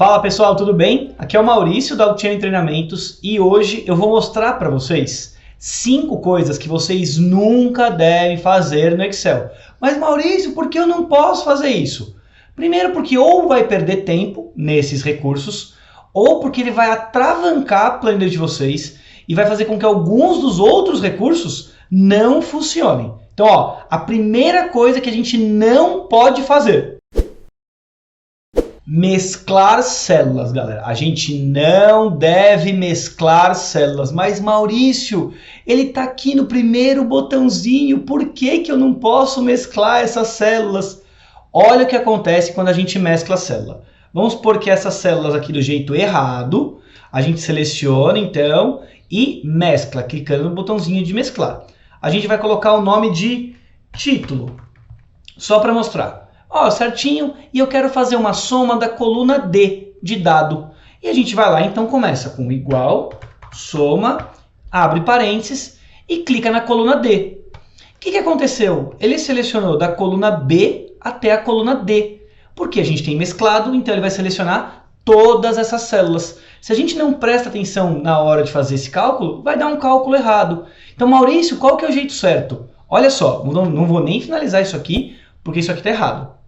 Fala pessoal, tudo bem? Aqui é o Maurício da Altiane Treinamentos e hoje eu vou mostrar para vocês 5 coisas que vocês nunca devem fazer no Excel. Mas Maurício, por que eu não posso fazer isso? Primeiro porque ou vai perder tempo nesses recursos, ou porque ele vai atravancar a planilha de vocês e vai fazer com que alguns dos outros recursos não funcionem. Então, ó, a primeira coisa que a gente não pode fazer: mesclar células, galera. A gente não deve mesclar células. Mas Maurício, ele está aqui no primeiro botãozinho. Por que eu não posso mesclar essas células? Olha o que acontece quando a gente mescla a célula. Vamos supor que essas células aqui do jeito errado, a gente seleciona então e mescla, clicando no botãozinho de mesclar. A gente vai colocar o nome de título, só para mostrar. Ó, certinho, e eu quero fazer uma soma da coluna D de dado. E a gente vai lá, então começa com igual, soma, abre parênteses e clica na coluna D. O que aconteceu? Ele selecionou da coluna B até a coluna D. Porque a gente tem mesclado, então ele vai selecionar todas essas células. Se a gente não presta atenção na hora de fazer esse cálculo, vai dar um cálculo errado. Então, Maurício, qual que é o jeito certo? Olha só, não vou nem finalizar isso aqui, porque isso aqui está errado.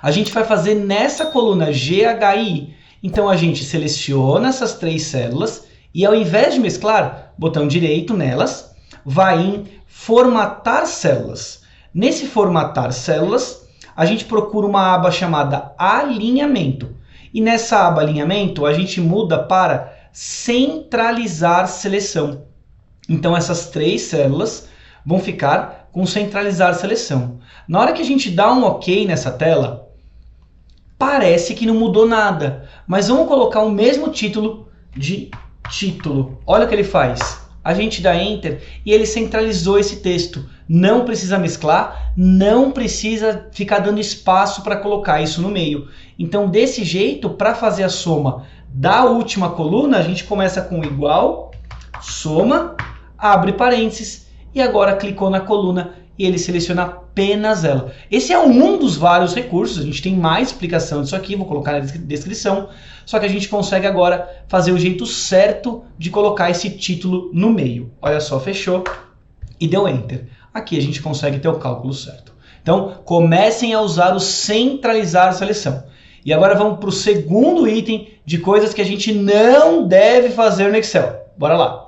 A gente vai fazer nessa coluna GHI. Então a gente seleciona essas 3 células e ao invés de mesclar, botão direito nelas, vai em formatar células. Nesse formatar células, a gente procura uma aba chamada alinhamento. E nessa aba alinhamento, a gente muda para centralizar seleção. Então essas 3 células vão ficar com centralizar seleção. Na hora que a gente dá um OK nessa tela, parece que não mudou nada, mas vamos colocar o mesmo título de título. Olha o que ele faz. A gente dá Enter e ele centralizou esse texto. Não precisa mesclar, não precisa ficar dando espaço para colocar isso no meio. Então, desse jeito, para fazer a soma da última coluna, a gente começa com igual, soma, abre parênteses e agora clicou na coluna e ele seleciona apenas ela. Esse é um dos vários recursos, a gente tem mais explicação disso aqui, vou colocar na descrição, só que a gente consegue agora fazer o jeito certo de colocar esse título no meio. Olha só, fechou e deu Enter. Aqui a gente consegue ter o cálculo certo. Então, comecem a usar o centralizar seleção. E agora vamos para o segundo item de coisas que a gente não deve fazer no Excel. Bora lá!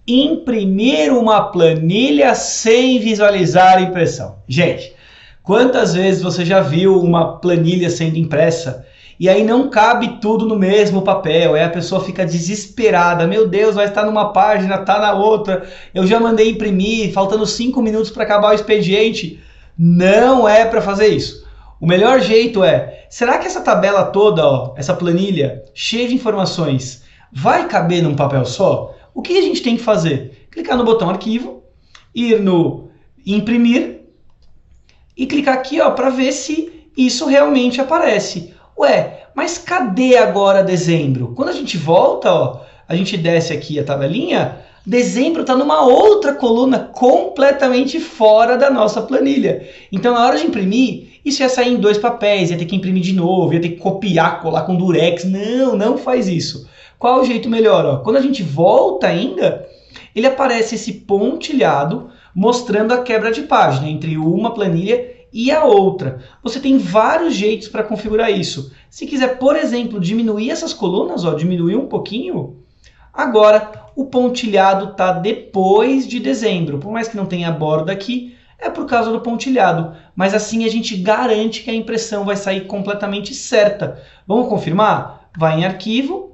Imprimir uma planilha sem visualizar a impressão. Gente, quantas vezes você já viu uma planilha sendo impressa e aí não cabe tudo no mesmo papel, aí a pessoa fica desesperada, meu Deus, vai estar numa página, tá na outra, eu já mandei imprimir, faltando 5 minutos para acabar o expediente. Não é para fazer isso. O melhor jeito é, será que essa tabela toda, ó, essa planilha cheia de informações, vai caber num papel só? O que a gente tem que fazer? Clicar no botão arquivo, ir no imprimir e clicar aqui para ver se isso realmente aparece. Ué, mas cadê agora dezembro? Quando a gente volta, ó, a gente desce aqui a tabelinha, dezembro está numa outra coluna completamente fora da nossa planilha. Então na hora de imprimir, isso ia sair em 2 papéis, ia ter que imprimir de novo, ia ter que copiar, colar com durex. Não faz isso. Qual é o jeito melhor? Ó? Quando a gente volta ainda, ele aparece esse pontilhado mostrando a quebra de página entre uma planilha e a outra. Você tem vários jeitos para configurar isso. Se quiser, por exemplo, diminuir essas colunas, ó, diminuir um pouquinho, agora o pontilhado está depois de dezembro. Por mais que não tenha a borda aqui, é por causa do pontilhado. Mas assim a gente garante que a impressão vai sair completamente certa. Vamos confirmar? Vai em arquivo,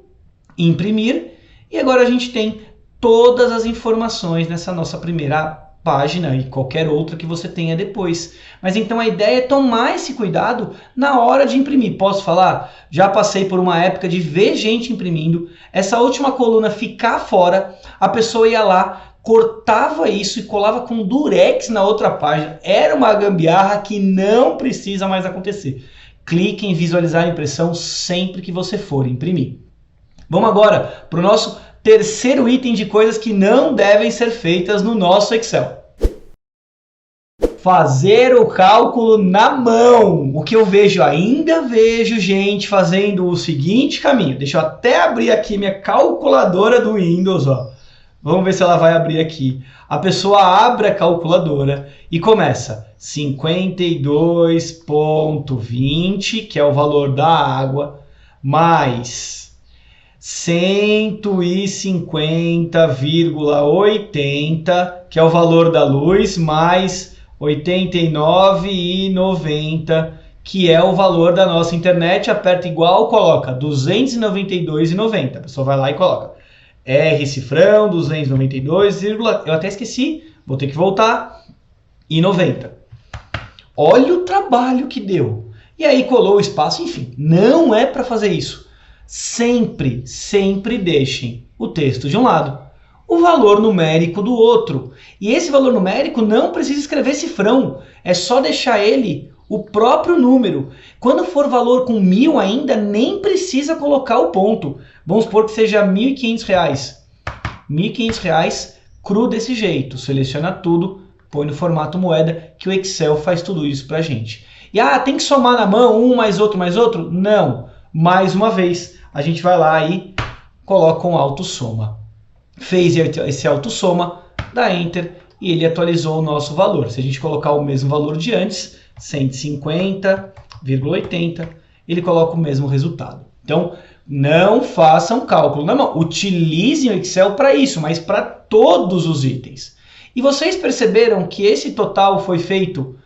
imprimir, e agora a gente tem todas as informações nessa nossa primeira página e qualquer outra que você tenha depois. Mas então a ideia é tomar esse cuidado na hora de imprimir. Posso falar? Já passei por uma época de ver gente imprimindo, essa última coluna ficar fora, a pessoa ia lá, cortava isso e colava com durex na outra página. Era uma gambiarra que não precisa mais acontecer. Clique em visualizar a impressão sempre que você for imprimir. Vamos agora para o nosso terceiro item de coisas que não devem ser feitas no nosso Excel. fazer o cálculo na mão. O que eu vejo, ainda vejo gente fazendo o seguinte caminho. Deixa eu até abrir aqui minha calculadora do Windows, ó. Vamos ver se ela vai abrir aqui. A pessoa abre a calculadora e começa 52,20, que é o valor da água, mais 150,80, que é o valor da luz, mais 89,90, que é o valor da nossa internet. Aperta igual, coloca 292,90. A pessoa vai lá e coloca R cifrão, 292, eu até esqueci, vou ter que voltar, e 90. Olha o trabalho que deu. E aí colou o espaço, enfim, não é para fazer isso. Sempre, sempre deixem o texto de um lado, o valor numérico do outro. E esse valor numérico não precisa escrever cifrão, é só deixar ele o próprio número. Quando for valor com 1.000 ainda, nem precisa colocar o ponto. Vamos supor que seja R$ 1.500. R$ 1.500 cru desse jeito. Seleciona tudo, põe no formato moeda, que o Excel faz tudo isso pra gente. E tem que somar na mão um mais outro mais outro? Não. Mais uma vez, a gente vai lá e coloca um autossoma. Fez esse autossoma, dá Enter e ele atualizou o nosso valor. Se a gente colocar o mesmo valor de antes, 150,80, ele coloca o mesmo resultado. Então, não façam cálculo na mão. Utilizem o Excel para isso, mas para todos os itens. E vocês perceberam que esse total foi feito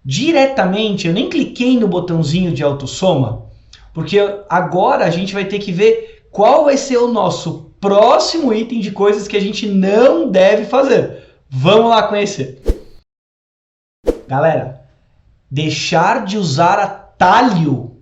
diretamente? Eu nem cliquei no botãozinho de autossoma, porque agora a gente vai ter que ver qual vai ser o nosso próximo item de coisas que a gente não deve fazer. Vamos lá conhecer. Galera, deixar de usar atalho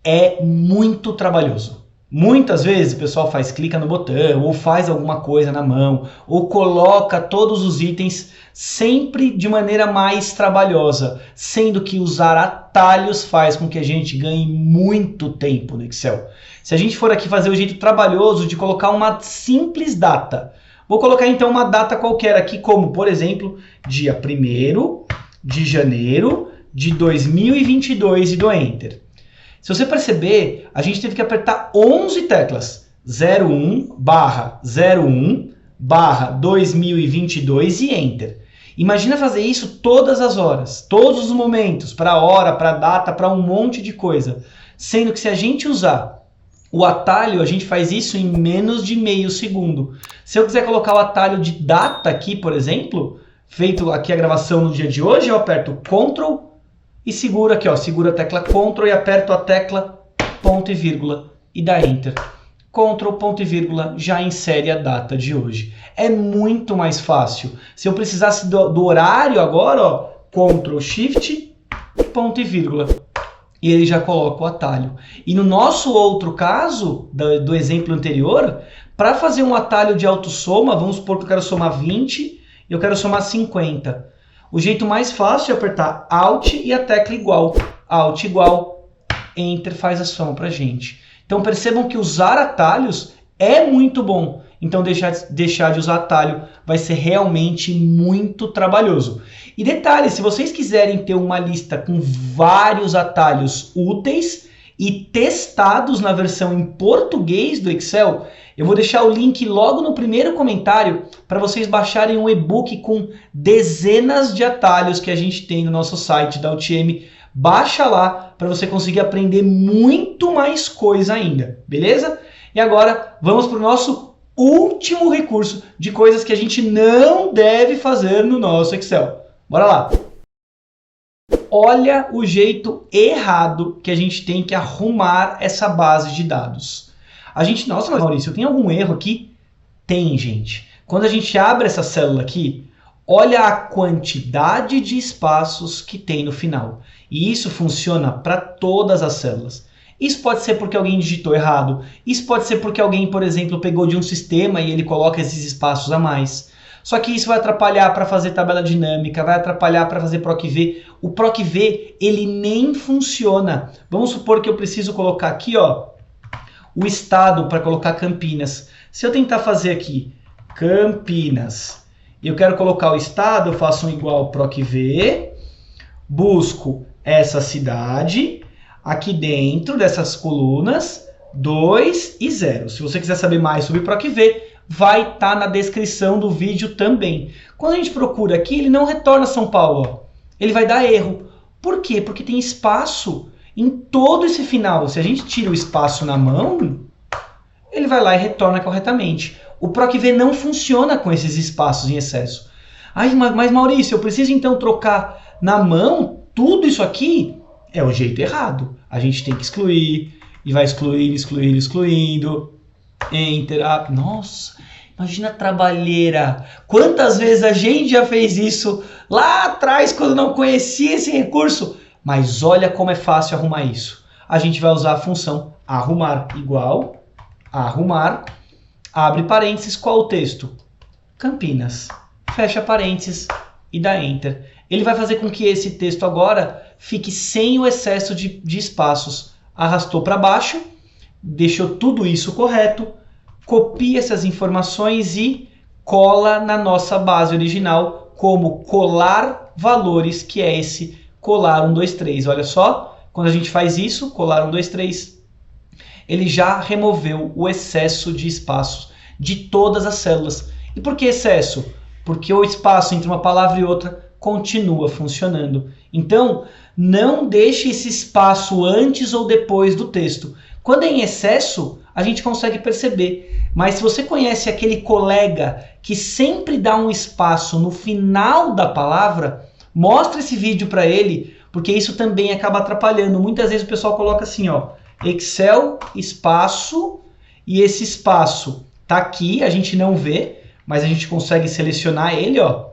é muito trabalhoso. Muitas vezes o pessoal clica no botão, ou faz alguma coisa na mão, ou coloca todos os itens sempre de maneira mais trabalhosa, sendo que usar atalhos faz com que a gente ganhe muito tempo no Excel. Se a gente for aqui fazer o jeito trabalhoso de colocar uma simples data, vou colocar então uma data qualquer aqui, como por exemplo, dia 1º de janeiro de 2022 e dou Enter. Se você perceber, a gente teve que apertar 11 teclas. 01/01/2022 e Enter. Imagina fazer isso todas as horas, todos os momentos, para a hora, para a data, para um monte de coisa. Sendo que se a gente usar o atalho, a gente faz isso em menos de meio segundo. Se eu quiser colocar o atalho de data aqui, por exemplo, feito aqui a gravação no dia de hoje, eu aperto Ctrl e seguro aqui, ó, segura a tecla Ctrl e aperto a tecla ponto e vírgula e dá Enter. Ctrl, ponto e vírgula, já insere a data de hoje. É muito mais fácil. Se eu precisasse do horário agora, ó, Ctrl, Shift, ponto e vírgula. E ele já coloca o atalho. E no nosso outro caso, do exemplo anterior, para fazer um atalho de autossoma, vamos supor que eu quero somar 20 e eu quero somar 50. O jeito mais fácil é apertar Alt e a tecla igual. Alt igual, Enter faz a soma pra gente. Então percebam que usar atalhos é muito bom. Então deixar de usar atalho vai ser realmente muito trabalhoso. E detalhe, se vocês quiserem ter uma lista com vários atalhos úteis e testados na versão em português do Excel, eu vou deixar o link logo no primeiro comentário para vocês baixarem um e-book com dezenas de atalhos que a gente tem no nosso site da UTM. Baixa lá para você conseguir aprender muito mais coisa ainda, beleza? E agora vamos para o nosso último recurso de coisas que a gente não deve fazer no nosso Excel. Bora lá! Olha o jeito errado que a gente tem que arrumar essa base de dados. A gente, nossa, mas Maurício, tem algum erro aqui? Tem, gente. Quando a gente abre essa célula aqui, olha a quantidade de espaços que tem no final. E isso funciona para todas as células. Isso pode ser porque alguém digitou errado. Isso pode ser porque alguém, por exemplo, pegou de um sistema e ele coloca esses espaços a mais. Só que isso vai atrapalhar para fazer tabela dinâmica, vai atrapalhar para fazer PROC-V. O PROC-V, ele nem funciona. Vamos supor que eu preciso colocar aqui, ó, o estado para colocar Campinas. Se eu tentar fazer aqui Campinas e eu quero colocar o estado, eu faço um igual PROC-V Busco essa cidade aqui dentro dessas colunas 2 e 0. Se você quiser saber mais sobre PROC-V, vai estar na descrição do vídeo também. Quando a gente procura aqui, ele não retorna São Paulo. Ó. Ele vai dar erro. Por quê? Porque tem espaço em todo esse final. Se a gente tira o espaço na mão, ele vai lá e retorna corretamente. O PROC-V não funciona com esses espaços em excesso. Ai, mas Maurício, eu preciso então trocar na mão tudo isso aqui? É o jeito errado. A gente tem que excluir, e vai excluindo. Enter, up. Nossa, imagina a trabalheira. Quantas vezes a gente já fez isso lá atrás, quando não conhecia esse recurso? Mas olha como é fácil arrumar isso. A gente vai usar a função arrumar igual, arrumar, abre parênteses, qual o texto? Campinas. Fecha parênteses e dá Enter. Ele vai fazer com que esse texto agora fique sem o excesso de espaços. Arrastou para baixo, deixou tudo isso correto, copia essas informações e cola na nossa base original como colar valores, que é esse colar 1, 2, 3. Olha só, quando a gente faz isso, colar 1, 2, 3, ele já removeu o excesso de espaços de todas as células. E por que excesso? Porque o espaço entre uma palavra e outra continua funcionando. Então, não deixe esse espaço antes ou depois do texto. Quando é em excesso, a gente consegue perceber. Mas se você conhece aquele colega que sempre dá um espaço no final da palavra, mostre esse vídeo para ele, porque isso também acaba atrapalhando. Muitas vezes o pessoal coloca assim, ó, Excel, espaço, e esse espaço tá aqui, a gente não vê, mas a gente consegue selecionar ele, ó.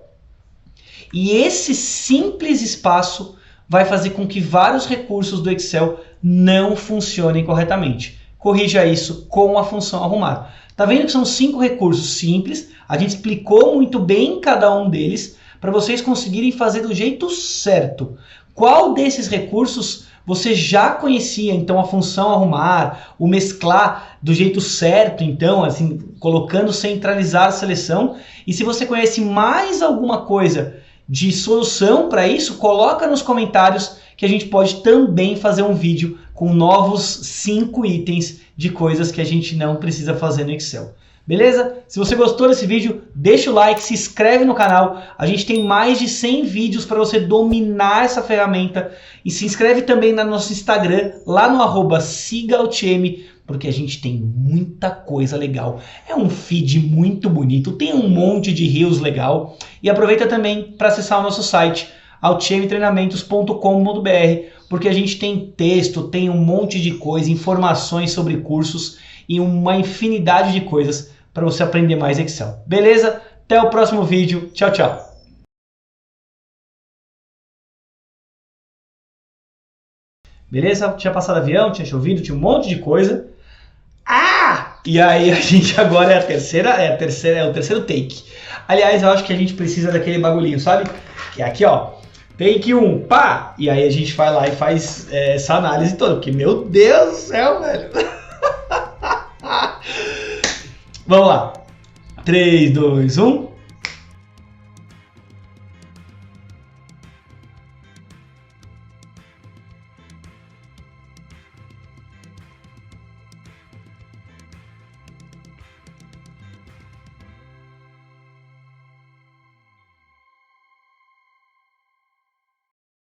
E esse simples espaço vai fazer com que vários recursos do Excel não funcionem corretamente. Corrija isso com a função arrumar. Tá vendo que são 5 recursos simples? A gente explicou muito bem cada um deles para vocês conseguirem fazer do jeito certo. Qual desses recursos você já conhecia? Então a função arrumar, o mesclar do jeito certo, então assim, colocando centralizar a seleção. E se você conhece mais alguma coisa de solução para isso, coloca nos comentários que a gente pode também fazer um vídeo com novos 5 itens de coisas que a gente não precisa fazer no Excel. Beleza? Se você gostou desse vídeo, deixa o like, se inscreve no canal. A gente tem mais de 100 vídeos para você dominar essa ferramenta. E se inscreve também no nosso Instagram, lá no @sigautm, porque a gente tem muita coisa legal. É um feed muito bonito, tem um monte de reels legal. E aproveita também para acessar o nosso site, altmtreinamentos.com.br, porque a gente tem texto, tem um monte de coisa, informações sobre cursos e uma infinidade de coisas para você aprender mais Excel. Beleza? Até o próximo vídeo. Tchau, tchau. Beleza? Tinha passado avião, tinha chovido, tinha um monte de coisa. Ah! E aí a gente agora é o terceiro take. Aliás, eu acho que a gente precisa daquele bagulhinho, sabe? Que é aqui, ó. Take 1, pá! E aí a gente vai lá e faz essa análise toda. Porque, meu Deus do céu, velho. Vamos lá. 3, 2, 1.